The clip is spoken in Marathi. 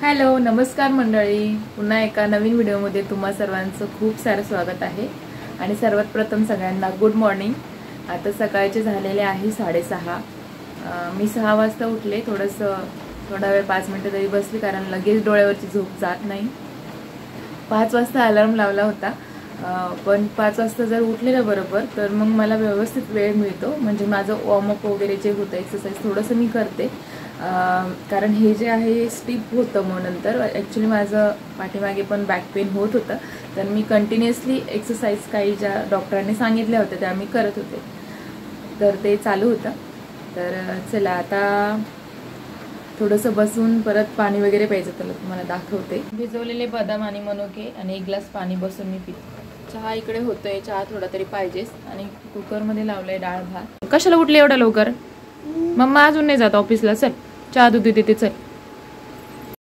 हॅलो नमस्कार मंडळी, पुन्हा एका नवीन व्हिडिओमध्ये तुम्हा सर्वांचं खूप सारं स्वागत आहे। आणि सर्वात प्रथम सगळ्यांना गुड मॉर्निंग। आता सकाळचे झालेले आहे 6:30। मी 6 वाजता उठले, थोडा वेळ 5 मिनिटं तरी बसली, कारण लगेच डोळ्यावरची झोप जात नाही। 5 वाजता अलार्म लावला होता, पण 5 वाजता जर उठले ना बरोबर तर मग मला व्यवस्थित वेळ मिळतो। म्हणजे माझं वॉर्मअप वगैरे जे होतं, एक्सरसाइज थोडंसं मी करते, कारण हे जे आहे स्टिप होतं। मग नंतर ॲक्च्युली माझं पाठीमागे पण बॅक पेन होत होतं, तर मी कंटिन्युअसली एक्सरसाइज काही ज्या डॉक्टरांनी सांगितल्या होत्या त्या मी करत होते, तर ते चालू होतं। तर चला आता थोडंसं बसून परत पाणी वगैरे प्यायचं, तर तुम्हाला दाखवते। भिजवलेले बदाम आणि मनुके आणि 1 ग्लास पाणी बसून मी पिते। चहा इकडे होतोय, चहा थोडा तरी पाहिजेच। आणि कुकरमध्ये लावलंय डाळ भात। कशाला उठले एवढा लवकर? मम्मा अजून नाही जात ऑफिसला, चल चहा दूध देते, चल।